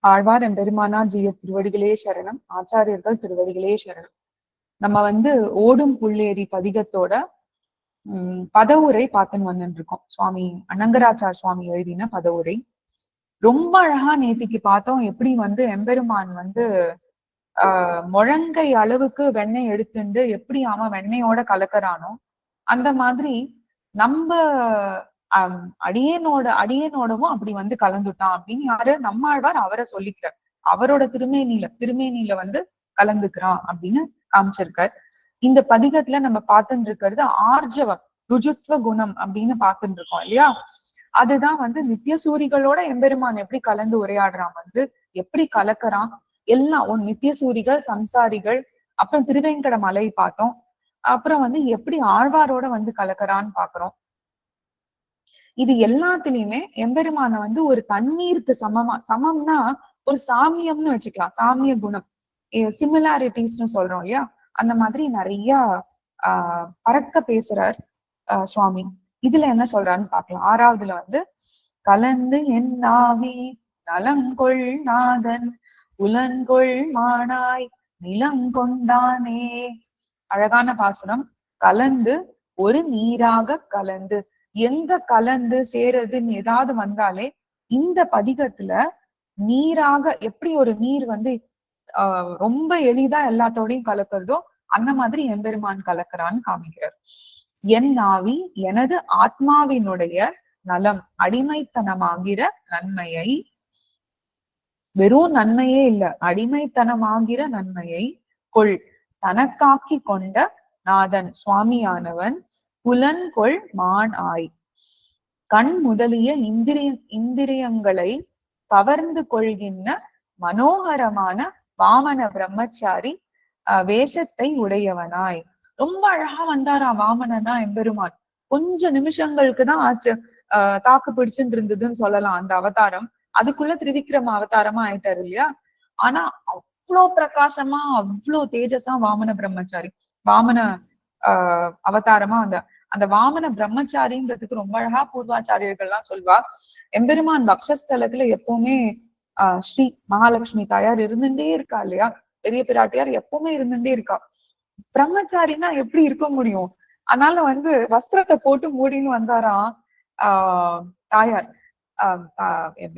ஆழ்வார் எம்பெருமானார் ஜீய திருவடிகளே சரணம். ஆச்சாரியர்கள் திருவடிகளே சரணம். நம்ம ஓடும் புள்ளேரி பதிகத்தோட பதவுரை பார்த்துன்னு வந்துட்டு இருக்கோம். சுவாமி அனங்கராச்சார் சுவாமி எழுதின பதவுரை ரொம்ப அழகா நேத்திக்கு பார்த்தோம். எப்படி எம்பெருமான் முழங்கை அளவுக்கு வெண்ணெய் எடுத்துண்டு எப்படி அவன் வெண்ணெயோட கலக்கறானோ அந்த மாதிரி நம்ம அடியேனோடவும் அப்படி கலந்துட்டான் அப்படின்னு யாரு நம்மாழ்வார் அவரை சொல்லிக்கிறார். அவரோட திருமேனியில கலந்துக்கிறான் அப்படின்னு காமிச்சிருக்கார். இந்த பதிகத்துல நம்ம பார்த்துட்டு இருக்கிறது ஆர்ஜவம், ருஜுத்வ குணம் அப்படின்னு பார்த்துட்டு இருக்கோம் இல்லையா? அதுதான் நித்திய சூரிகளோட எம்பெருமான் எப்படி கலந்து உரையாடுறான், எப்படி கலக்கறான் எல்லாம். நித்திய சூரிகள், சம்சாரிகள், அப்புறம் திருவேங்கட மலை பார்த்தோம். அப்புறம் எப்படி ஆழ்வாரோட கலக்கறான்னு பாக்குறோம். இது எல்லாத்துலயுமே எம்பெருமான ஒரு தண்ணீருக்கு சமம்னா ஒரு சாமியம்னு வச்சுக்கலாம். சாமிய குணம், சிமிலாரிட்டிஸ்னு சொல்றோம் இல்லையா? அந்த மாதிரி நிறைய பறக்க பேசுறார் சுவாமி. இதுல என்ன சொல்றான்னு பாக்கலாம். ஆறாவதுல கலந்து என் நாவி நலங்கொள் நாதன் புலன்கொள் மானாய் நிலங்கொண்டானே. அழகான பாசுரம். கலந்து ஒரு நீராக கலந்து, எங்க கலந்து சேருதுன்னு ஏதாவது வந்தாலே இந்த பதிகத்துல நீராக எப்படி ஒரு நீர் ரொம்ப எளிதா எல்லாத்தோடையும் கலக்கிறதோ அந்த மாதிரி எம்பெருமான் கலக்கிறான்னு காமிக்கிறார். என் நாவி எனது ஆத்மாவினுடைய நலம், அடிமைத்தனமாகிற நன்மையை, வெறும் நன்மையே இல்ல, அடிமைத்தனமாகிற நன்மையை கொள் தனக்காக்கி கொண்ட நாதன் சுவாமியானவன் புலன்கொள் மான் ஆய். கண் முதலிய இந்திரியங்களை கவர்ந்து கொள்கின்ற மனோகரமான வாமன பிரம்மச்சாரி வேஷத்தை உடையவனாய். ரொம்ப அழகா வந்தாரா வாமனனா எம்பெருமான். கொஞ்ச நிமிஷங்களுக்கு தான் ஆச்சு தாக்கு பிடிச்சுட்டு இருந்ததுன்னு சொல்லலாம் அந்த அவதாரம். அதுக்குள்ள திரிவிக்ரம அவதாரமா ஆயிட்டாரு இல்லையா? ஆனா அவ்வளோ பிரகாசமா, அவ்வளோ தேஜஸா வாமன பிரம்மச்சாரி, வாமன அவதாரமா அந்த வாமன பிரம்மச்சாரின்றதுக்கு ரொம்ப அழகா பூர்வாச்சாரியர்கள்லாம் சொல்வா. எம்பெருமான் பக்ஷஸ்தலத்துல எப்பவுமே ஸ்ரீ மகாலட்சுமி தாயார் இருந்துட்டே இருக்கா இல்லையா? பெரிய பிராட்டியார் எப்பவுமே இருந்துட்டே இருக்கா. பிரம்மச்சாரின்னா எப்படி இருக்க முடியும்? அதனால வஸ்திரத்தை போட்டு மூடின்னு வந்தாராம் தாயார்.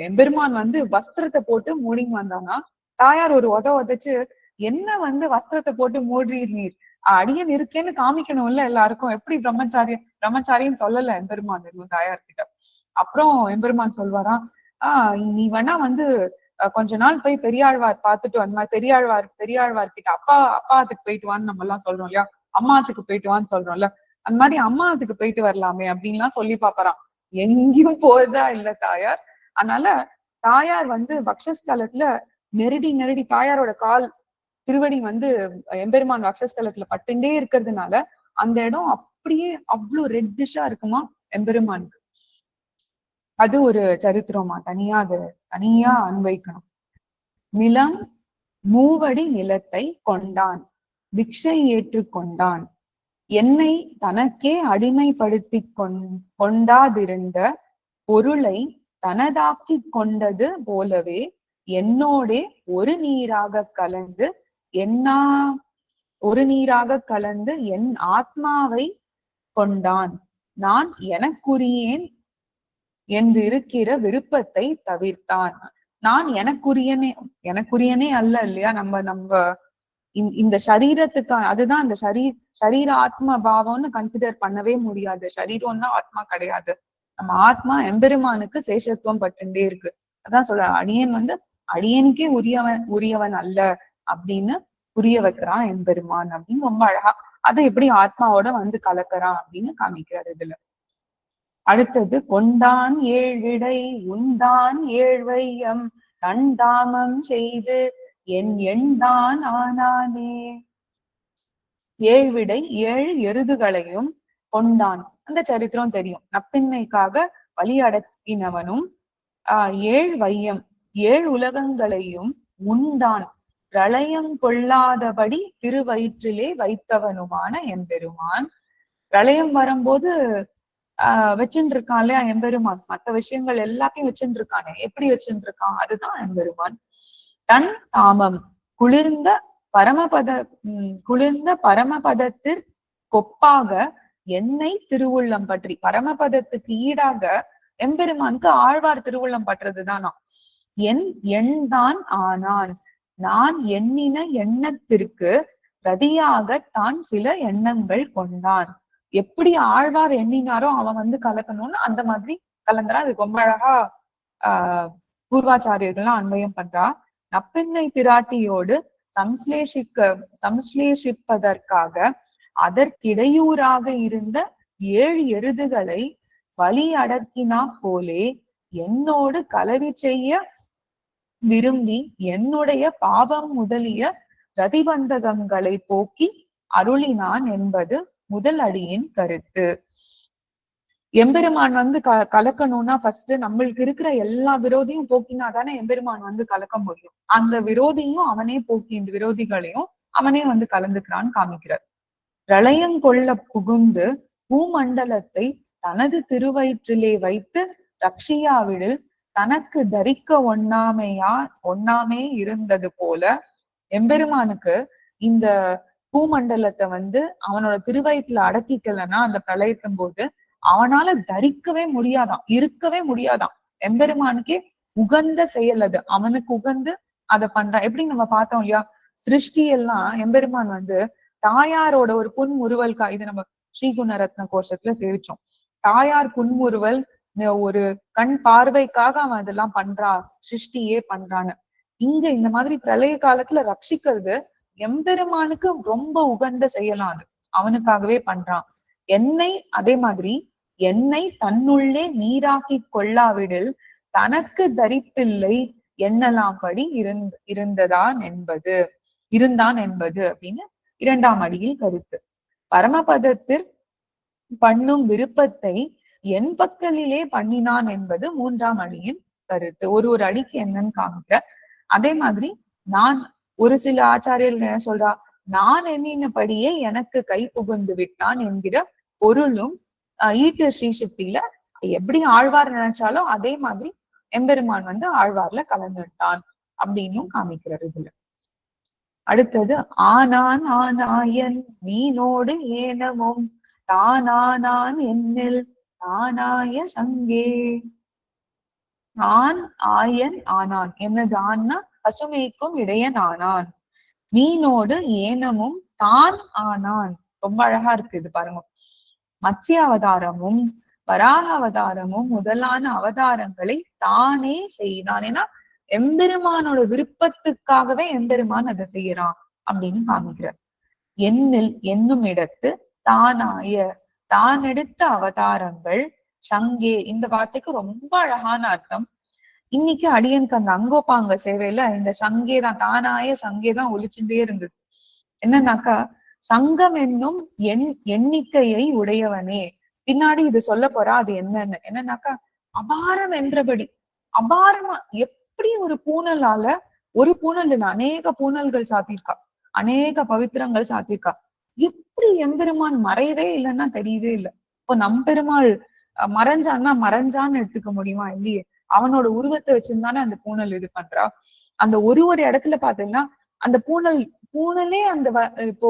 எம்பெருமான் வஸ்திரத்தை போட்டு மூடின்னு வந்தானா தாயார் ஒரு உதச்சு, என்ன வஸ்திரத்தை போட்டு மூடுறீர் நீர், அடியன் இருக்கேன்னு காமிக்கணும்ல எல்லாருக்கும், எப்படி பிரம்மச்சாரின்னு சொல்லல எம்பெருமான் தாயார் கிட்ட. அப்புறம் எம்பெருமான் சொல்வாராம், நீ வேணா கொஞ்ச நாள் போய் பெரியாழ்வார் பார்த்துட்டு அந்த மாதிரி பெரியாழ்வார் கிட்ட அப்பாத்துக்கு போயிட்டு வான்னு நம்ம எல்லாம் சொல்றோம் இல்லையா? அம்மாத்துக்கு போயிட்டு வான்னு சொல்றோம்ல, அந்த மாதிரி அம்மாத்துக்கு போயிட்டு வரலாமே அப்படின்லாம் சொல்லி பாப்பறான். எங்கேயும் போறதா இல்ல தாயார். அதனால தாயார் பக்ஷஸ்தலத்துல நெருடி தாயாரோட கால் திருவடி எம்பெருமான் வக்ஷஸ்தலத்துல பட்டுண்டே இருக்கிறதுனால அந்த இடம் அப்படியே அவ்வளவு ரெட்டிஷா இருக்குமா எம்பெருமானுக்கு. அது ஒரு சரித்திரமா, தனியா அன்வைக்கணும். நிலம் மூவடி நிலத்தை கொண்டான், பிக்ஷை ஏற்றுக்கொண்டான், என்னை தனக்கே அடிமைப்படுத்தி கொண்டாதிருந்த பொருளை தனதாக்கி கொண்டது போலவே என்னோடே ஒரு நீராக கலந்து என் ஆத்மாவை கொண்டான். நான் எனக்குரியேன் என்றிருக்கிற விருப்பத்தை தவிர்த்தான். நான் எனக்குரியனே அல்ல இல்லையா? நம்ம இந்த சரீரத்துக்கான, அதுதான் அந்த சரீர ஆத்ம பாவம்னு கன்சிடர் பண்ணவே முடியாது. சரீரம் தான் ஆத்மா கிடையாது. நம்ம ஆத்மா எம்பெருமானுக்கு சேஷத்துவம் பட்டுண்டே இருக்கு. அதான் சொல்ற, அடியன் அடியனுக்கே உரியவன் அல்ல அப்படின்னு புரிய வைக்கிறான் எம்பெருமான் அப்படின்னு ரொம்ப அழகா அதை எப்படி ஆத்மாவோட கலக்கிறான் அப்படின்னு காமிக்கிறார் இதுல. அடுத்தது, கொண்டான் ஏழ்விடை உண்டான் ஏழ்வையம் தண்டாமம் செய்து என் எண்தான் ஆனானே. ஏழ்விடை 7 எருதுகளையும் கொண்டான். அந்த சரித்திரம் தெரியும். நப்பின்மைக்காக வழி அடக்கினவனும் 7 வையம் 7 உலகங்களையும் உண்டான், பிரளயம் கொள்ளாதபடி திருவயிற்றிலே வைத்தவனுமான எம்பெருமான். பிரளயம் வரும்போது வச்சுட்டு இருக்கான் இல்லையா எம்பெருமான். மத்த விஷயங்கள் எல்லாத்தையும் வச்சுட்டு இருக்கானே, எப்படி வச்சுட்டு இருக்கான்? அதுதான் எம்பெருமான். தன் தாமம் குளிர்ந்த பரமபத குளிர்ந்த பரமபதத்தில் கொப்பாக என்னை திருவுள்ளம் பற்றி, பரமபதத்துக்கு ஈடாக எம்பெருமானுக்கு ஆழ்வார் திருவுள்ளம் பற்றதுதானா. என் தான் ஆனான், நான் எண்ணின எண்ணத்திற்கு பிரதியாக தான் சில எண்ணங்கள் கொண்டான். எப்படி ஆழ்வார் எண்ணினாரோ அவன் வந்து கலக்கணும்னு அந்த மாதிரி கலந்துறா. அது ரொம்ப அழகா பூர்வாச்சாரியர்கள்லாம் அன்வயம் பண்றா. நப்பின்னை பிராட்டியோடு சம்ஸ்லேஷிப்பதற்காக அதற்கிடையூறாக இருந்த 7 எருதுகளை வலி அடக்கினா போலே என்னோடு கலவி செய்ய விரும்பி என்னுடைய பாவம் முதலிய பிரதிபந்தகங்களை போக்கி அருளினான் என்பது முதல் அடியின் கருத்து. எம்பெருமான் வந்து கலக்கணும்னா ஃபர்ஸ்ட் நம்மளுக்கு இருக்கிற எல்லா விரோதியும் போக்கினாதானே எம்பெருமான் வந்து கலக்க முடியும். அந்த விரோதியும் அவனே போக்கி, இந்த விரோதிகளையும் அவனே வந்து கலந்துக்கிறான்னு காமிக்கிறார். பிரளயங்கொள்ள புகுந்து பூமண்டலத்தை தனது திருவயிற்றிலே வைத்து ரக்ஷியாவிடில் தனக்கு தரிக்க ஒண்ணாமே இருந்தது போல எம்பெருமானுக்கு இந்த பூமண்டலத்தை வந்து அவனோட திருவயத்துல அடக்கிக்கலன்னா அந்த பிரளயத்தின் போது அவனால தரிக்கவே முடியாதான், இருக்கவே முடியாதான். எம்பெருமானுக்கே உகந்த செயல் அது, அவனுக்கு உகந்து அதை பண்றான். எப்படி நம்ம பார்த்தோம் இல்லையா, சிருஷ்டி எல்லாம் எம்பெருமான் வந்து தாயாரோட ஒரு புன்முறுவல்கா, இது நம்ம ஸ்ரீகுணரத்ன கோஷத்துல சேவிச்சோம். தாயார் புன்முறுவல் ஒரு கண் பார்வைக்காக அவன் அதெல்லாம் பண்றா, சிருஷ்டியே பண்றான்னு. இங்க இந்த மாதிரி பிரளய காலத்துல ரட்சிக்கிறது எம்பெருமானுக்கு ரொம்ப உகந்த செயலாம், அது அவனுக்காகவே பண்றான். என்னை அதே மாதிரி என்னை தன்னுள்ளே நீராக்கி கொள்ளாவிடில் தனக்கு தரிப்பில்லை எண்ணலாம்படி இருந்தான் என்பது அப்படின்னு 2ஆம் அடியில் கருத்து. பரமபதத்தில் பண்ணும் விருப்பத்தை என் பக்கலிலே பண்ணினான் என்பது 3ஆம் அடியின் கருத்து. ஒரு அடிக்கு என்னன்னு காமிக்க. அதே மாதிரி நான் ஒரு சில ஆச்சாரியர்கள் என்ன சொல்றா, நான் எண்ணினபடியே எனக்கு கை புகுந்து விட்டான் என்கிற பொருளும் ஈட்டு ஸ்ரீசக்தியில எப்படி ஆழ்வார் நினைச்சாலும் அதே மாதிரி எம்பெருமான் வந்து ஆழ்வார்ல கலந்துட்டான் அப்படின்னும் காமிக்கிறார் இதுல. அடுத்தது ஆனான் ஆனாயன் மீனோடு ஏனமும் தானானான் என்னில் தானாய சங்கே. ஆன் ஆயன் ஆனான், என்னது ஆன்னா பசுமைக்கும் இடையன் ஆனான். மீனோடு ஏனமும் தான் ஆனான். ரொம்ப அழகா இருக்கு இது பாருங்க. மத்ஸ்ய அவதாரமும் வராக அவதாரமும் முதலான அவதாரங்களை தானே செய்தான். ஏன்னா எம்பெருமானோட விருப்பத்துக்காகவே எம்பெருமான் அதை செய்யறான் அப்படின்னு காமிக்கிறார். என்னும் இடத்து தானாய தான் எடுத்த அவதாரங்கள் சங்கே, இந்த வார்த்தைக்கு ரொம்ப அழகான அர்த்தம். இன்னைக்கு அடியனுக்கு அந்த அங்கோப்பாங்க சேவையில இந்த சங்கேதான், தானாய சங்கேதான் ஒழிச்சுட்டே இருந்தது. என்னன்னாக்கா, சங்கம் என்னும் எண்ணிக்கையை உடையவனே. பின்னாடி இது சொல்ல போறா அது என்னன்னாக்கா, அபாரம் என்றபடி அபாரமா எப்படி ஒரு பூனலால, ஒரு பூனல் அநேக பூனல்கள் சாத்திருக்கா, அநேக பவித்திரங்கள் சாத்திருக்கா, எப்படி எம்பெருமான் மறையவே இல்லைன்னா தெரியவே இல்லை. இப்போ நம்பெருமாள் மறைஞ்சான்னு எடுத்துக்க முடியுமா? இல்லையே. அவனோட உருவத்தை வச்சிருந்தானே அந்த பூனல் இது பண்றா. அந்த ஒரு இடத்துல பாத்தீங்கன்னா அந்த பூனலே அந்த இப்போ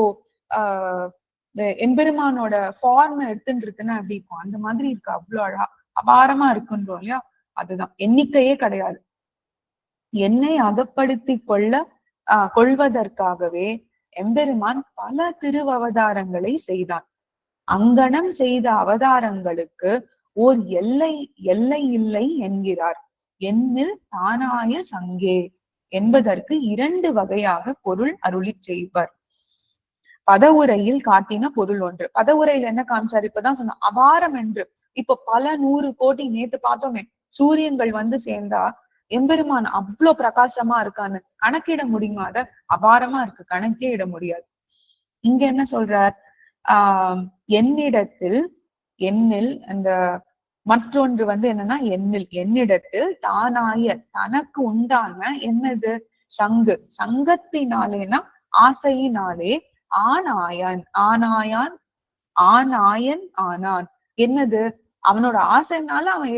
எம்பெருமானோட ஃபார்ம் எடுத்துட்டு இருக்குன்னா அப்படி இருக்கும். அந்த மாதிரி இருக்கு, அவ்வளவு அழகா அபாரமா இருக்குன்றோம் இல்லையா, அதுதான். எண்ணிக்கையே கிடையாது. என்னை அகப்படுத்தி கொள்வதற்காகவே எம்பெருமான் பல திருவவதாரங்களை செய்தான். அங்கனம் செய்த அவதாரங்களுக்கு ஓர் எல்லை இல்லை என்கிறார். என்னில் தானாய சங்கே என்பதற்கு 2 வகையாக பொருள் அருளி செய்வர். பதவுரையில் காட்டின பொருள் ஒன்று. பதவுரையில் என்ன காமிச்சார்? இப்பதான் சொன்ன அபாரம் என்று. இப்ப பல 100 கோடி, நேத்து பார்த்தோமே சூரியன்கள் வந்து சேர்ந்தா எம்பெருமான் அவ்வளவு பிரகாசமா இருக்கான்னு கணக்கிட முடியுமா? அத அபாரமா இருக்கு, கணக்கே இட முடியாது. இங்க என்ன சொல்றார்? என்னில் அந்த மற்றொன்று வந்து என்னன்னா, என்னிடத்தில் தானாய தனக்கு உண்டான என்னது? சங்கு. சங்கத்தினாலேனா ஆசையினாலே ஆனாயன் ஆனான். என்னது? அவனோட ஆசைனால அவன்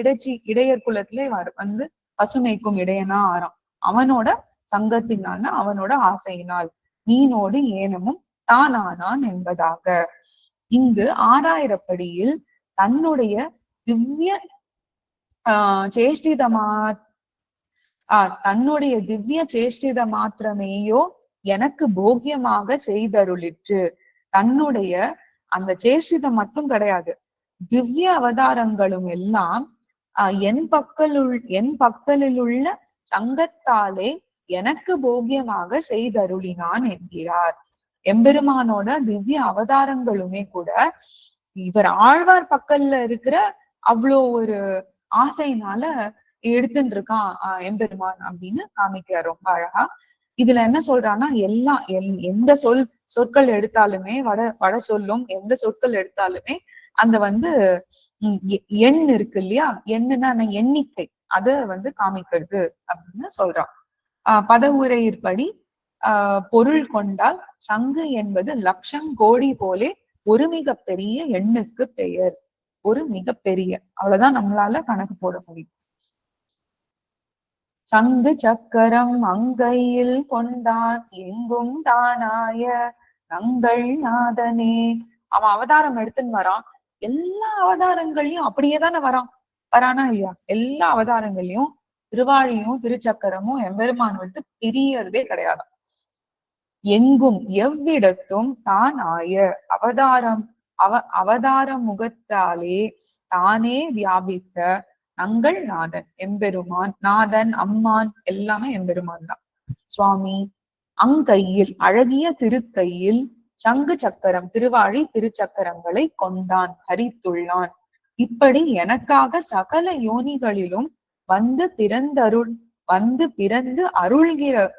இடையர் குலத்திலே வந்து பசுமைக்கும் இடையனா ஆறான். அவனோட சங்கத்தினால, அவனோட ஆசையினால் நீனோடு ஏனமும் தானானான் என்பதாக. இங்கு ஆறாயிரப்படியில் தன்னுடைய திவ்ய சேஷ்டிதமா தன்னுடைய திவ்ய சேஷ்டித மாத்திரமேயோ எனக்கு போக்கியமாக செய்தருளிற்று. தன்னுடைய அந்த சேஷ்டிதம் மட்டும் கிடையாது, திவ்ய அவதாரங்களும் எல்லாம் என் பக்கலில் உள்ள சங்கத்தாலே எனக்கு போக்கியமாக செய்தருளினான் என்கிறார். எம்பெருமானோட திவ்ய அவதாரங்களுமே கூட இவர் ஆழ்வார் பக்கல்ல இருக்கிற அவ்வளோ ஒரு ஆசையினால எடுத்துட்டு இருக்கான் எம்பெருமான் அப்படின்னு காமிக்கிறார் ரொம்ப அழகா. இதுல என்ன சொல்றான்னா, எந்த சொற்கள் எடுத்தாலுமே வட சொல்லும் எந்த சொற்கள் எடுத்தாலுமே அந்த வந்து எண் இருக்கு இல்லையா, எண்ணுன்னா எண்ணிக்கை அத வந்து காமிக்கிறது அப்படின்னு சொல்றான். பதவுரையிற்படி பொருள் கொண்டால் சங்கு என்பது லட்சம் கோடி போலே ஒரு மிகப்பெரிய எண்ணுக்கு பெயர். ஒரு மிகப்பெரிய, அவ்வளவுதான் நம்மளால கணக்கு போட முடியும். சங்கு சக்கரம் அங்கையில் கொண்டான் எங்கும் தானாய நங்கள் நாதனே. அவன் அவதாரம் எடுத்துன்னு வரான், எல்லா அவதாரங்களையும் அப்படியேதானே வரானா இல்லையா? எல்லா அவதாரங்களையும் திருவாழியும் திருச்சக்கரமும் எம்பெருமான் விட்டு பிரியறதே கிடையாது. எங்கும் எவ்விடத்தும் தான் ஆய அவதார முகத்தாலே தானே வியாபித்த நங்கள் நாதன் எம்பெருமான். நாதன் அம்மான் எல்லாமே எம்பெருமான் தான். சுவாமி அங்கையில் அழகிய திருக்கையில் சங்கு சக்கரம் திருவாழி திருச்சக்கரங்களை கொண்டான், ஹரித்துள்ளான். இப்படி எனக்காக சகல யோனிகளிலும் வந்து பிறந்து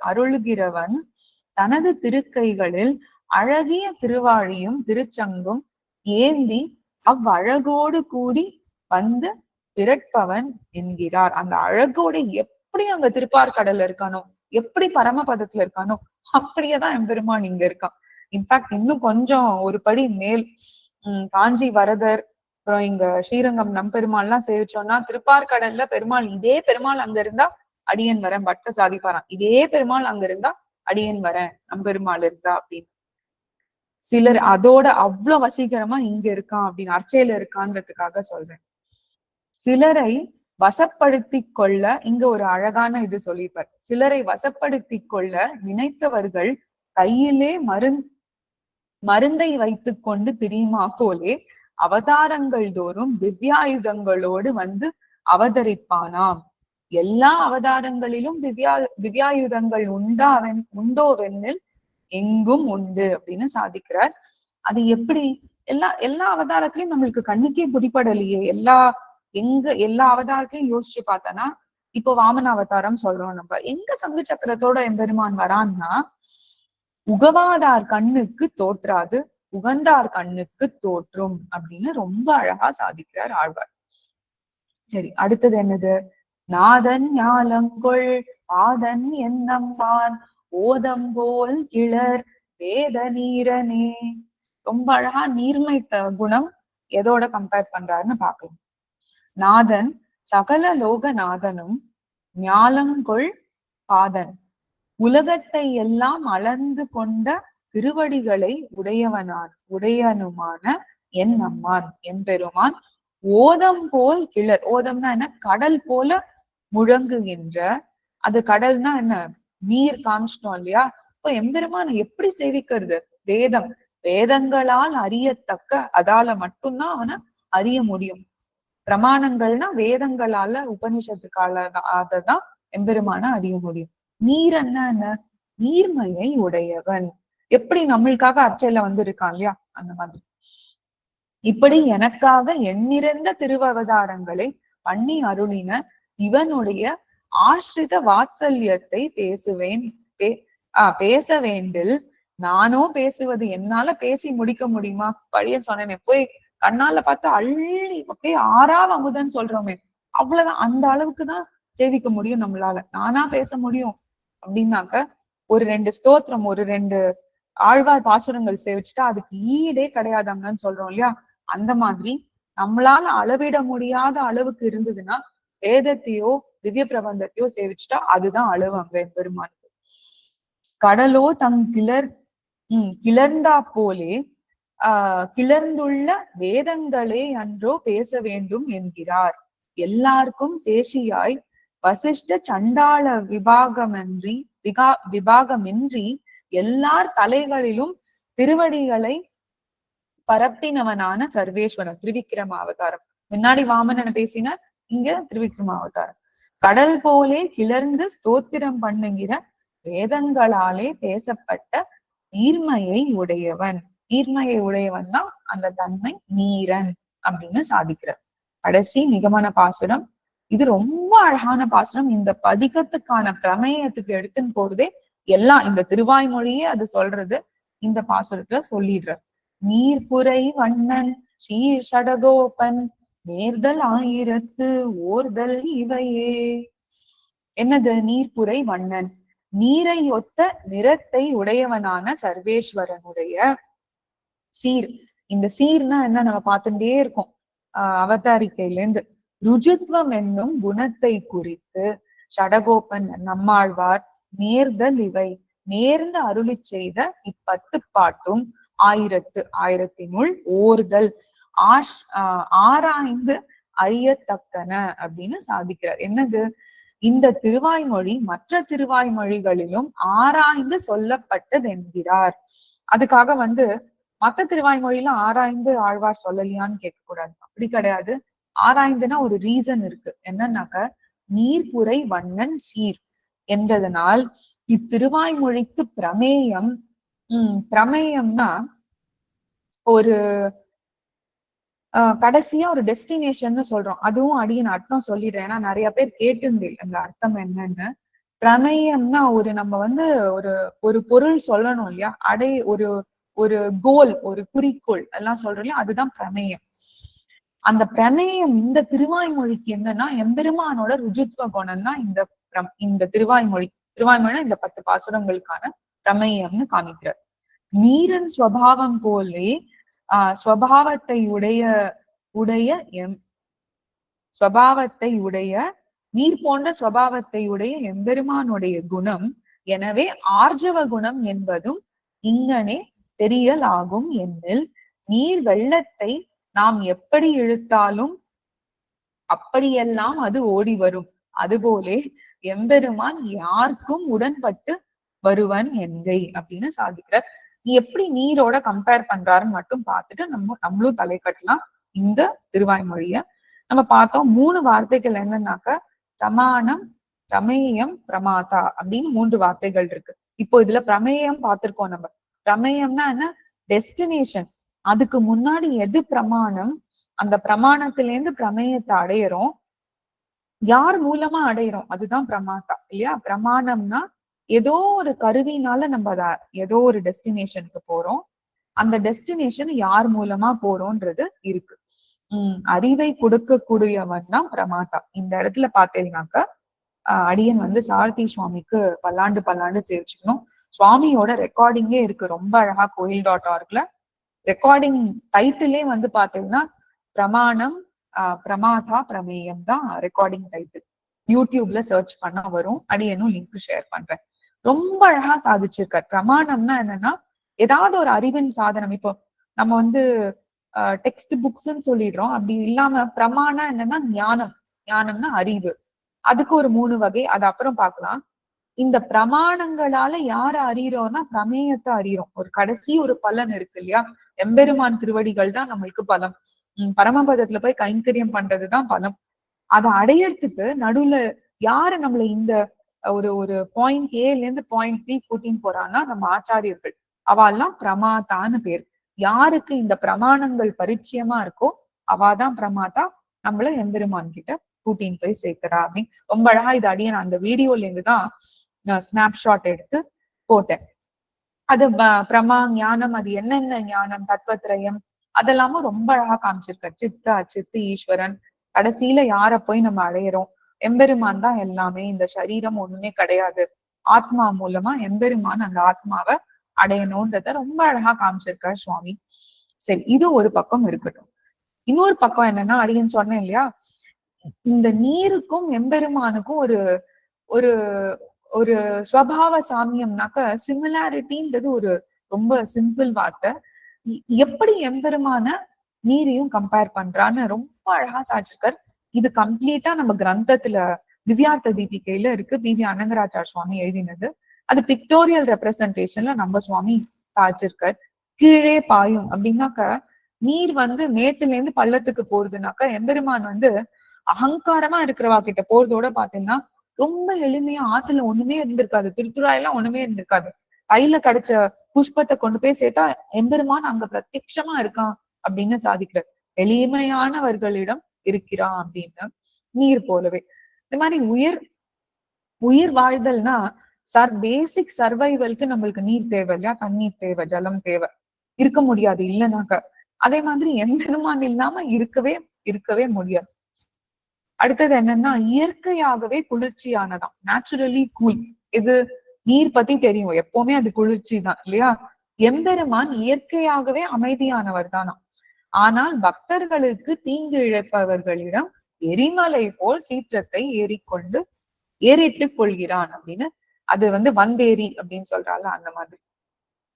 அருள்கிறவன் தனது திருக்கைகளில் அழகிய திருவாழியும் திருச்சங்கும் ஏந்தி அவ்வழகோடு கூடி வந்து பிறட்பவன் என்கிறார். அந்த அழகோட எப்படி அங்க திருப்பார்கடல்ல இருக்கானோ, எப்படி பரமபதத்துல இருக்கானோ அப்படியேதான் எம்பெருமான் இங்க இருக்கான். இன்ஃபேக்ட் இன்னும் கொஞ்சம் ஒரு படி மேல் காஞ்சி வரதர் அப்புறம் இங்க ஸ்ரீரங்கம் நம்பெருமாள் எல்லாம் சேவிச்சோம்னா, திருப்பார்கடல்ல பெருமாள் இதே பெருமாள் அங்க இருந்தா அடியன் வரேன் பட்ட சாதிப்பாரான், இதே பெருமாள் அங்க இருந்தா அடியன் வரேன் நம்பெருமாள் இருந்தா அப்படின்னு. சிலர் அதோட அவ்வளவு வசீகரமா இங்க இருக்கான் அப்படின்னு அர்ச்சையில இருக்கான்றதுக்காக சொல்றேன். சிலரை வசப்படுத்தி கொள்ள இங்க ஒரு அழகான இது சொல்லிப்பார். சிலரை வசப்படுத்தி கொள்ள நினைத்தவர்கள் கையிலே மருந்தை வைத்துக் கொண்டு திரியுமா போலே அவதாரங்கள் தோறும் திவ்யாயுதங்களோடு வந்து அவதரிப்பானாம். எல்லா அவதாரங்களிலும் திவ்யாயுதங்கள் உண்டோவென்னில் எங்கும் உண்டு அப்படின்னு சாதிக்கிறார். அது எப்படி எல்லா அவதாரத்திலையும் நம்மளுக்கு கண்ணுக்கே புரிப்படலையே. எல்லா அவதாரத்தையும் யோசிச்சு பார்த்தனா, இப்போ வாமன அவதாரம் சொல்றோம் நம்ம, எங்க சங்கு சக்கரத்தோட எம்பெருமான் வரான்னா, உகவாதார் கண்ணுக்கு தோற்றாது உகந்தார் கண்ணுக்கு தோற்றும் அப்படின்னு ரொம்ப அழகா சாதிக்கிறார் ஆழ்வார். சரி, அடுத்தது என்னது? நாதன் ஞாலங்கொள் ஆதன் என்னம்மான் ஓதம் போல் கிளர் வேத நீரனே. ரொம்ப அழகா நீர்மை குணம் எதோட கம்பேர் பண்றாருன்னு பாக்கலாம். நாதன் சகல லோகநாதனும் ஞாலங்கொள் பாதன் உலகத்தை எல்லாம் அளந்து கொண்ட திருவடிகளை உடையனுமான என் அம்மான் எம்பெருமான் ஓதம் போல் கிளர். ஓதம்னா என்ன? கடல் போல முழங்குகின்ற, அது கடல்னா என்ன? நீர் காமிச்சிட்டோம் இல்லையா? இப்போ எம்பெருமான் எப்படி சேவிக்கிறது? வேதங்களால் அறியத்தக்க, அதால மட்டும்தான் அவனை அறிய முடியும். பிரமாணங்கள்னா வேதங்களால உபனிஷத்துக்கால அததான் எம்பெருமான அறிய முடியும். நீர் என்ன? நீர்மையை உடையவன். எப்படி நம்மளுக்காக அர்ச்சையில வந்து இருக்கான் இல்லையா, அந்த மாதிரி. இப்படி எனக்காக எண்ணிறந்த திருவவதாரங்களை பண்ணி அருளின இவனுடைய ஆசிரித வாத்சல்யத்தை பேச வேண்டில் நானோ பேசுவது என்னால பேசி முடிக்க முடியுமா? பழைய சொன்னேனே, போய் கண்ணால பார்த்து அள்ளி அப்படியே ஆறாவ அமுதன்னு சொல்றோமே, அவ்வளவுதான். அந்த அளவுக்குதான் சேவிக்க முடியும் நம்மளால. நானா பேச முடியும் அப்படின்னாக்க ஒரு 2 ஸ்தோத்திரம், ஒரு 2 ஆழ்வார் பாசுரங்கள் சேவிச்சுட்டா அதுக்கு ஈடே கிடையாதாங்கன்னு சொல்றோம் இல்லையா? அந்த மாதிரி நம்மளால அளவிட முடியாத அளவுக்கு இருந்ததுன்னா வேதத்தையோ திவ்ய பிரபந்தத்தையோ சேவிச்சுட்டா அதுதான் அளவு அங்க பெருமானுக்கு. கடலோ கிளர்ந்தா போலே கிளர்ந்துள்ள வேதங்களே அன்றோ பேச வேண்டும் என்கிறார். எல்லாருக்கும் சேஷியாய் வசிஷ்ட சண்டாள விபாகமின்றி எல்லார் தலைகளிலும் திருவடிகளை பரப்பினவனான சர்வேஸ்வரன். திரிவிக்ரம அவதாரம். முன்னாடி வாமனனை பேசின, இங்க திரிவிக்ரம அவதாரம். கடல் போலே கிளர்ந்து ஸ்தோத்திரம் பண்ணுகிற வேதங்களாலே பேசப்பட்ட நீர்மையை உடையவன். நீர்மையை உடையவன் தான் அந்த தன்மை நீரன் அப்படின்னு சாதிக்கிறார். கடைசி நிகமன பாசுரம். இது ரொம்ப அழகான பாசுரம். இந்த பதிகத்துக்கான பிரமேயத்துக்கு எடுத்துன்னு போறதே எல்லாம் இந்த திருவாய்மொழியே அது சொல்றது இந்த பாசுரத்துல சொல்லிடுற. நீர்புரை வண்ணன் சீர் சடகோபன் நேர்தல் ஆயிரத்து ஓர்தல் இவையே. என்னது? நீர்புரை வண்ணன், நீரை ஒத்த நிறத்தை உடையவனான சர்வேஸ்வரனுடைய சீர். இந்த சீர்னா என்ன நம்ம பார்த்துட்டே இருக்கோம் அவதாரிக்கையில இருந்து. ருஜுத்வம் என்னும் குணத்தை குறித்து சடகோபன் நம்மாழ்வார் நேர்தல் இவை நேர்ந்து அருளி செய்த இப்பத்து பாட்டும் ஆயிரத்தினுள் ஓர்தல் ஆராய்ந்து அறியத்தக்கன அப்படின்னு சாதிக்கிறார். என்னது? இந்த திருவாய்மொழி மற்ற திருவாய்மொழிகளிலும் ஆராய்ந்து சொல்லப்பட்டது என்கிறார். அதுக்காக மத்த திருவாய்மொழியில ஆராய்ந்து ஆழ்வார் சொல்லலையான்னு கேட்க கூடாது. அப்படி கிடையாது. ஆராய்ந்துனா ஒரு ரீசன் இருக்கு. என்னன்னாக்க நீர்புரை வண்ணன் சீர் என்றதனால் இத்திருவாய்மொழிக்கு பிரமேயம். பிரமேயம்னா ஒரு கடைசியா ஒரு டெஸ்டினேஷன் சொல்றோம். அதுவும் அடியின் அர்த்தம் சொல்லிடுறேன். ஏன்னா நிறைய பேர் கேட்டிருந்தேன் அந்த அர்த்தம் என்னன்னு. பிரமேயம்னா நம்ம ஒரு ஒரு பொருள் சொல்லணும் இல்லையா, ஒரு ஒரு கோல், ஒரு குறிக்கோள் எல்லாம் சொல்றோம் இல்லையா, அதுதான் பிரமேயம். அந்த பிரமேயம் இந்த திருவாய்மொழிக்கு என்னன்னா எம்பெருமானோட ருஜுத்வ குணம் தான் இந்த திருவாய்மொழினா இந்த 10 பாசுரங்களுக்கான பிரமேயம்னு காமிக்கிறார். நீரன் ஸ்வபாவம் போலே ஸ்வபாவத்தை உடைய நீர் போன்ற ஸ்வபாவத்தை உடைய எம்பெருமானுடைய குணம். எனவே ஆர்ஜவ குணம் என்பதும் இங்கனே தெரியலாகும் என்னில் நீர் வெள்ளத்தை நாம் எப்படி இழுத்தாலும் அப்படியெல்லாம் அது ஓடி வரும். அதுபோலே எம்பெருமான் யாருக்கும் உடன்பட்டு வருவன் என்கை அப்படின்னு சாதிக்கிறார். நீ எப்படி நீரோட கம்பேர் பண்றாருன்னு மட்டும் பார்த்துட்டு நம்மளும் தலை கட்டலாம். இந்த திருவாய்மொழிய நம்ம பார்த்தோம். 3 வார்த்தைகள் என்னன்னாக்க பிரமாணம், பிரமேயம், பிரமாதா அப்படின்னு 3 வார்த்தைகள் இருக்கு. இப்போ இதுல பிரமேயம் பார்த்திருக்கோம். நம்ம பிரமேயம்னா என்ன? டெஸ்டினேஷன். அதுக்கு முன்னாடி எது பிரமாணம், அந்த பிரமாணத்திலேருந்து பிரமேயத்தை அடையிறோம். யார் மூலமா அடையிறோம் அதுதான் பிரமாதா இல்லையா. பிரமாணம்னா ஏதோ ஒரு கருவினால நம்ம ஏதோ ஒரு டெஸ்டினேஷனுக்கு போறோம். அந்த டெஸ்டினேஷன் யார் மூலமா போறோம்ன்றது இருக்கு. அறிவை கொடுக்கக்கூடியவன் தான் பிரமாதா. இந்த இடத்துல பாத்தீங்கன்னாக்க அடியன் சாரதி சுவாமிக்கு பல்லாண்டு சேவிச்சுக்கணும். சுவாமியோட ரெக்கார்டிங்கே இருக்கு ரொம்ப அழகா. கோயில்.orgல ரெக்கார்டிங் டைட்டிலே பாத்தீங்கன்னா பிரமாணம் பிரமாதா பிரமேயம் தான் ரெக்கார்டிங் டைட்டில். யூடியூப்ல சர்ச் பண்ணா வரும். அடியனும் லிங்க் ஷேர் பண்றேன். ரொம்ப அழகா சாதிச்சிருக்கார். பிரமாணம்னா என்னன்னா ஏதாவது ஒரு அறிவின் சாதனம். இப்போ நம்ம டெக்ஸ்ட் புக்ஸ்ன்னு சொல்லிடுறோம். அப்படி இல்லாம பிரமாணம் என்னன்னா ஞானம். ஞானம்னா அறிவு. அதுக்கு ஒரு 3 வகை, அது அப்புறம் பார்க்கலாம். இந்த பிரமாணங்களால யார அறியறோம்னா பிரமேயத்தை அறியறோம். ஒரு கடைசி ஒரு பலன் இருக்கு இல்லையா, எம்பெருமான் திருவடிகள் தான் நம்மளுக்கு பலம். பரமபதத்துல போய் கைங்கரியம் பண்றதுதான் பலம். அதை அடையறதுக்கு நடுவுல யாரு நம்மள இந்த ஒரு பாயிண்ட் ஏல இருந்து பாயிண்ட் பி கூட்டின்னு போறான்னா நம்ம ஆச்சாரியர்கள். அவெல்லாம் பிரமாதான்னு பேர். யாருக்கு இந்த பிரமாணங்கள் பரிச்சயமா இருக்கோ அவாதான் பிரமாதா. நம்மள எம்பெருமான் கிட்ட கூட்டின்னு போய் சேர்க்கிறா அப்படின்னு ரொம்ப அழகா இது அடியன் அந்த வீடியோல இருந்துதான் ஸ்னாப்ஷாட் எடுத்து போட்டேன். அது ஞானம், அது என்னென்ன ஞானம், தத்துவத்திரயம் அதெல்லாமும் ரொம்ப அழகா காமிச்சிருக்க. சித்த அச்சித்து ஈஸ்வரன். கடைசியில யார போய் நம்ம அடையிறோம்? எம்பெருமான் தான் எல்லாமே. இந்த சரீரம் ஒண்ணுமே கிடையாது. ஆத்மா மூலமா எம்பெருமான் அந்த ஆத்மாவை அடையணும்ன்றத ரொம்ப அழகா காமிச்சிருக்கார் சுவாமி. சரி, இது ஒரு பக்கம் இருக்கட்டும். இன்னொரு பக்கம் என்னன்னா, அடியன் சொன்னேன் இல்லையா, இந்த நீருக்கும் எம்பெருமானுக்கும் ஒரு ஒரு ஒரு ஸ்வபாவ சாமியம்னாக்க சிமிலாரிட்டின்றது ஒரு ரொம்ப சிம்பிள் வார்த்தை. எப்படி எம்பெருமான நீரையும் கம்பேர் பண்றான்னு ரொம்ப அழகா சாட்சிருக்கார். இது கம்ப்ளீட்டா நம்ம கிரந்தத்துல திவ்யார்த்த தீபிகையில இருக்கு. பிவி அனங்கராச்சார் சுவாமி எழுதினது. அது பிக்டோரியல் ரெப்ரசன்டேஷன்ல நம்ம சுவாமி சாட்சிருக்கார். கீழே பாயும் அப்படின்னாக்க நீர் வந்து மேட்டுல இருந்து பள்ளத்துக்கு போறதுனாக்கா எம்பெருமான் வந்து அகங்காரமா இருக்கிறவா கிட்ட போறதோட பாத்தீங்கன்னா ரொம்ப எளிமையா ஆத்துல ஒண்ணுமே இருந்திருக்காது. திருத்துறாயெல்லாம் ஒண்ணுமே இருந்திருக்காது. கையில கிடைச்ச புஷ்பத்தை கொண்டு போய் சேர்த்தா எம்பெருமான் அங்க பிரத்யட்சமா இருக்கான் அப்படின்னு சாதிக்கிறார். எளிமையானவர்களிடம் இருக்கிறான் அப்படின்னு. நீர் போலவே இந்த மாதிரி உயிர் வாழ்தல்னா பேசிக் சர்வைவல்க்கு நம்மளுக்கு நீர் தேவை இல்லையா, தண்ணீர் தேவை, ஜலம் தேவை, இருக்க முடியாது இல்லைனாக்க. அதே மாதிரி எம்பெருமான் இல்லாம இருக்கவே முடியாது. அடுத்தது என்னன்னா இயற்கையாகவே குளிர்ச்சியானதான், நேச்சுரலி கூல். இது நீர் பத்தி தெரியும், எப்பவுமே அது குளிர்ச்சி தான் இல்லையா. எம்பெருமான் இயற்கையாகவே அமைதியானவர் தானா. ஆனால் பக்தர்களுக்கு தீங்கு இழைப்பவர்களிடம் எரிமலை போல் சீற்றத்தை ஏறிட்டுக் கொள்கிறான் அப்படின்னு. அது வந்து வந்தேரி அப்படின்னு சொல்றாங்க அந்த மாதிரி.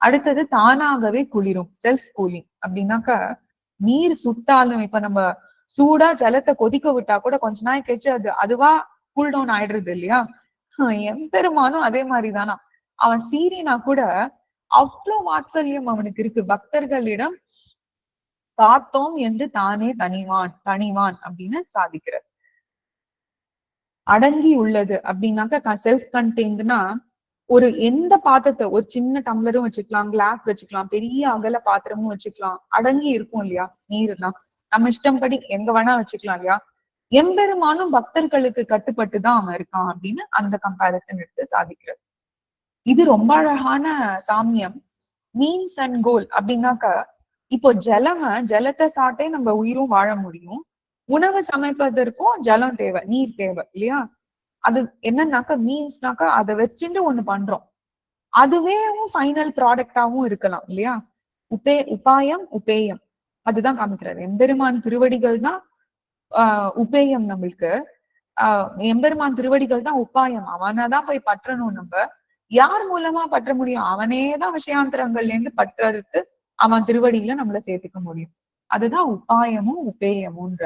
அடுத்தது தானாகவே குளிரும், செல்ஃப் கூலிங் அப்படின்னாக்க நீர் சுட்டாலும் இப்ப நம்ம சூடா ஜலத்தை கொதிக்க விட்டா கூட கொஞ்ச நாள் கழிச்சு அதுவா கூல் டவுன் ஆயிடுறது இல்லையா. எம்பெருமானும் அதே மாதிரிதானா. அவன் சீரினா கூட அவ்வளவு வாத்சல்யம் அவனுக்கு இருக்கு. பக்தர்களிடம் பார்த்தோம் என்று தானே தனிவான் அப்படின்னு சாதிக்கிறார். அடங்கி உள்ளது அப்படின்னாக்க செல்ஃப் கண்டெய்ன்ட்னா ஒரு எந்த பாத்திரத்தை, ஒரு சின்ன டம்ளரும் வச்சுக்கலாம், கிளாஸ் வச்சுக்கலாம், பெரிய அகல பாத்திரமும் வச்சுக்கலாம், அடங்கி இருக்கும் இல்லையா. நீர்லாம் நம்ம இஷ்டம்படி எங்க வேணா வச்சுக்கலாம் இல்லையா. எம்பெருமானும் பக்தர்களுக்கு கட்டுப்பட்டுதான் அவன் இருக்கான் அப்படின்னு அந்த கம்பாரிசன் எடுத்து சாதிக்கிறது. இது ரொம்ப அழகான சாமியம். மீன்ஸ் அண்ட் கோல் அப்படின்னாக்க இப்போ ஜலத்தை சாட்டே நம்ம உயிரும் வாழ முடியும். உணவு சமைப்பதற்கும் ஜலம் தேவை, நீர் தேவை இல்லையா. அது என்னன்னாக்கா மீன்ஸ்னாக்கா அதை வச்சுட்டு ஒண்ணு பண்றோம், அதுவே ஃபைனல் ப்ராடக்டாவும் இருக்கலாம் இல்லையா. உபாயம் உபேயம் அதுதான் காமிக்கிறாரு. எம்பெருமான் திருவடிகள் தான் உபேயம் நம்மளுக்கு. எம்பெருமான் திருவடிகள் தான் உபாயம். அவனைதான் போய் பற்றணும். நம்ம யார் மூலமா பற்ற முடியும்? அவனேதான் விஷயாந்தரங்கள்ல இருந்து பற்றறுத்து அவன் திருவடியில நம்மள சேர்த்துக்க முடியும். அதுதான் உபாயமும் உபேயமும்ன்ற.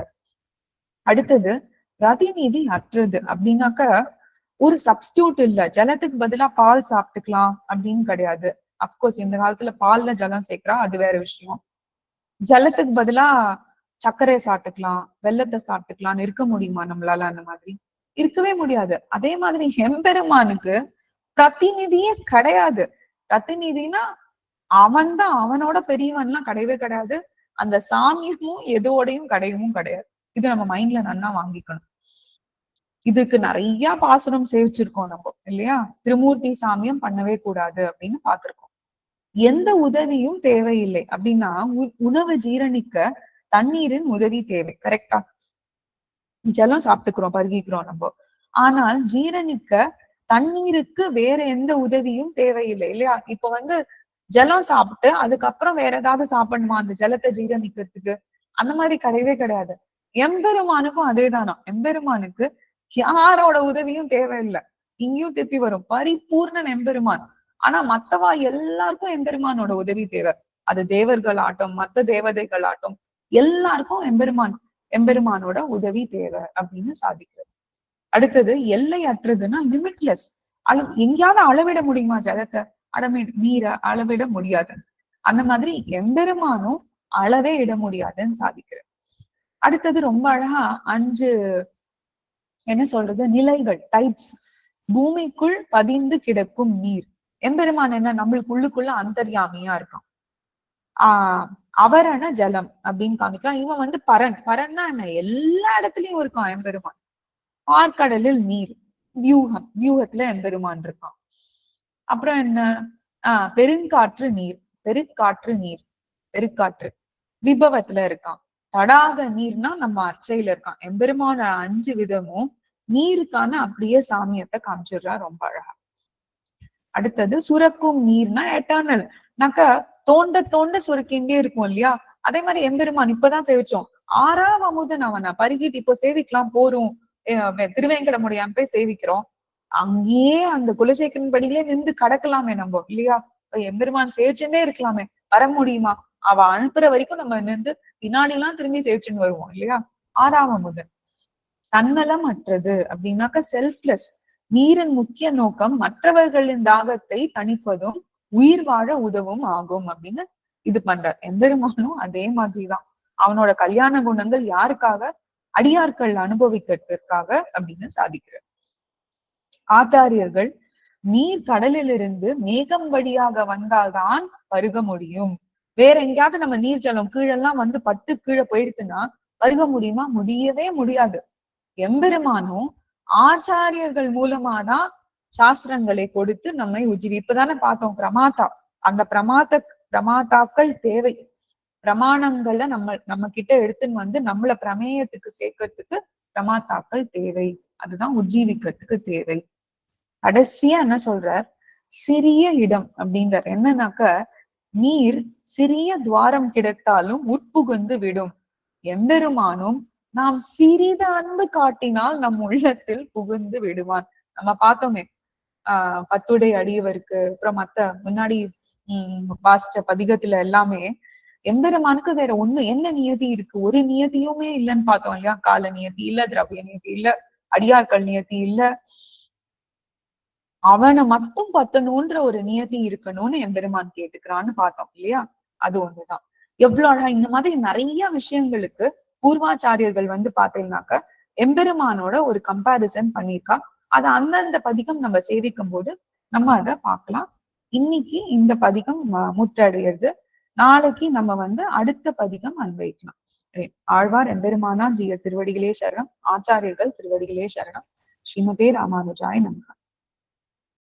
அடுத்தது ரதிநீதி அற்றது அப்படின்னாக்க ஒரு சப்ஸ்டியூட் இல்ல. ஜலத்துக்கு பதிலா பால் சாப்பிட்டுக்கலாம் அப்படின்னு கிடையாது. அப்கோர்ஸ் இந்த காலத்துல பால்ல ஜலம் சேர்க்கிறா, அது வேற விஷயம். ஜலத்துக்கு பதிலா சர்க்கரை சாப்பிட்டுக்கலாம், வெள்ளத்தை சாப்பிட்டுக்கலாம்னு இருக்க முடியுமா நம்மளால? அந்த மாதிரி இருக்கவே முடியாது. அதே மாதிரி எம்பெருமானுக்கு பிரதிநிதியே கிடையாது. பிரதிநிதினா அவன் தான், அவனோட பெரியவன்லாம் கிடையவே கிடையாது. அந்த சாமியமும் எதோடையும் கிடையவும் கிடையாது. இது நம்ம மைண்ட்ல நன்னா வாங்கிக்கணும். இதுக்கு நிறைய பாசுரம் சேவிச்சிருக்கோம் நம்ம இல்லையா. திருமூர்த்தி சாமியம் பண்ணவே கூடாது அப்படின்னு பார்த்திருக்கோம். எந்த உதவியும் தேவையில்லை அப்படின்னா உணவு ஜீரணிக்க தண்ணீரின் உதவி தேவை. கரெக்டா? ஜலம் சாப்பிட்டுக்கிறோம், பருகிக்கிறோம் நம்ம. ஆனால் ஜீரணிக்க தண்ணீருக்கு வேற எந்த உதவியும் தேவையில்லை இல்லையா. இப்ப வந்து ஜலம் சாப்பிட்டு அதுக்கப்புறம் வேற ஏதாவது சாப்பிடணுமா அந்த ஜலத்தை ஜீரணிக்கிறதுக்கு? அந்த மாதிரி கிடையவே கிடையாது. எம்பெருமானுக்கும் அதேதானா. எம்பெருமானுக்கு யாரோட உதவியும் தேவையில்லை. இங்கேயும் திருப்பி வரும், பரிபூர்ணன் எம்பெருமான். ஆனா மத்தவா எல்லாருக்கும் எம்பெருமானோட உதவி தேவை. அது தேவர்கள் ஆட்டம், மத்த தேவதைகள் ஆட்டம், எல்லாருக்கும் எம்பெருமானோட உதவி தேவை அப்படின்னு சாதிக்கிறது. அடுத்தது எல்லை அற்றதுன்னா லிமிட்லெஸ். எங்கேயாவது அளவிட முடியுமா ஜலத்தை? நீரை அளவிட முடியாது. அந்த மாதிரி எம்பெருமானும் அளவே இட முடியாதுன்னு சாதிக்கிறது. அடுத்தது ரொம்ப அழகா 5 என்ன சொல்றது நிலைகள், டைப்ஸ். பூமிக்குள் பதிந்து கிடக்கும் நீர். எம்பெருமான் என்ன நம்மளுக்குள்ளுக்குள்ள அந்தர்யாமியா இருக்கான். அவரண ஜலம் அப்படின்னு காமிக்கலாம். இவன் வந்து பரன்னா என்ன, எல்லா இடத்துலயும் இருக்கான் எம்பெருமான். ஆழ்கடலில் நீர், வியூகத்துல எம்பெருமான் இருக்கான். அப்புறம் என்ன, பெருங்காற்று நீர், பெருக்காற்று விபவத்துல இருக்கான். தடாக நீர்னா நம்ம அர்ச்சையில இருக்கான். எம்பெருமான 5 விதமும் நீருக்கான அப்படியே சாமியத்தை காமிச்சிடுறா ரொம்ப அழகா. அடுத்தது சுரக்கும் நீர்னா எட்டர்னல். தோண்ட சுரக்கிண்டே இருக்கும் இல்லையா. அதே மாதிரி எம்பெருமான் இப்பதான் சேவிச்சோம், ஆறாம் அமுதன் அவனை பருகிட்டு இப்போ சேவிக்கலாம் போறோம், திருவேங்கடமுடையான் போய் சேவிக்கிறோம். அங்கேயே அந்த குலசேகரன் படியிலே நின்று கடக்கலாமே நம்ம இல்லையா? எம்பெருமான் சேவிச்சுட்டே இருக்கலாமே, வர முடியுமா? அவ அனுப்புற வரைக்கும் நம்ம நின்று பின்னாடி எல்லாம் திரும்பி சேவிச்சுன்னு வருவோம் இல்லையா? ஆறாம் அமுதன் தன்னலம் அற்றது அப்படின்னாக்க செல்ஃப்லெஸ். நீரின் முக்கிய நோக்கம் மற்றவர்களின் தாகத்தை தணிப்பதும் உயிர் வாழ உதவும் ஆகும் அப்படின்னு இது பண்றார். எம்பெருமானும் அதே மாதிரிதான். அவனோட கல்யாண குணங்கள் யாருக்காக? அடியார்கள் அனுபவிக்கிறதுக்காக அப்படின்னு சாதிக்கிறார். ஆச்சாரியர்கள் நீர் கடலிலிருந்து மேகம் வழியாக வந்தால்தான் பருக முடியும். வேற எங்கேயாவது நம்ம நீர் ஜலம் கீழெல்லாம் வந்து பட்டு கீழே போயிடுச்சுன்னா பருக முடியுமா? முடியவே முடியாது. எம்பெருமானும் ஆச்சாரியர்கள் மூலமாதான் சாஸ்திரங்களை கொடுத்து நம்மை உஜ்ஜீவி. இப்பதானே பார்த்தோம் பிரமாதா. அந்த பிரமாதாக்கள் தேவை. பிரமாணங்களை நம்ம கிட்ட எடுத்துன்னு வந்து நம்மள பிரமேயத்துக்கு சேர்க்கறதுக்கு பிரமாதாக்கள் தேவை. அதுதான் உஜ்ஜீவிக்கிறதுக்கு தேவை. கடைசியா என்ன சொல்றார்? சிறிய இடம் அப்படின்றார். என்னன்னாக்க நீர் சிறிய துவாரம் கிடைத்தாலும் உட்புகுந்து விடும். எம்பெருமானும் நாம் சிறிது அன்பு காட்டினால் நம் உள்ளத்தில் புகுந்து விடுவான். நம்ம பார்த்தோமே பத்துடை அடியவருக்கு, அப்புறம் மத்த முன்னாடி வாசிச்ச பதிகத்துல எல்லாமே எம்பெருமானுக்கு வேற ஒண்ணு என்ன நியதி இருக்கு? ஒரு நியதியுமே இல்லைன்னு பார்த்தோம் இல்லையா? கால நியதி இல்ல, திரவிய நியதி இல்ல, அடியார்கள் நியதி இல்ல. அவனை மட்டும் பத்தணும்ன்ற ஒரு நியதி இருக்கணும்னு எம்பெருமான் கேட்டுக்கிறான்னு பார்த்தோம் இல்லையா? அது ஒண்ணுதான். எவ்வளவு அழகா இந்த மாதிரி நிறைய விஷயங்களுக்கு பூர்வாச்சாரியர்கள் வந்து பாத்தீங்கன்னாக்க எம்பெருமானோட ஒரு கம்பாரிசன் பண்ணிருக்கா. அதை அந்தந்த பதிகம் நம்ம சேவிக்கும் போது நம்ம அதை பார்க்கலாம். இன்னைக்கு இந்த பதிகம் முற்றடையிறது. நாளைக்கு நம்ம வந்து அடுத்த பதிகம் அன்வைக்கலாம். ஆழ்வார் எம்பெருமானா ஜீய திருவடிகளே சரணம். ஆச்சாரியர்கள் திருவடிகளே சரணம். ஸ்ரீமதே ராமானுஜாய நமஹ.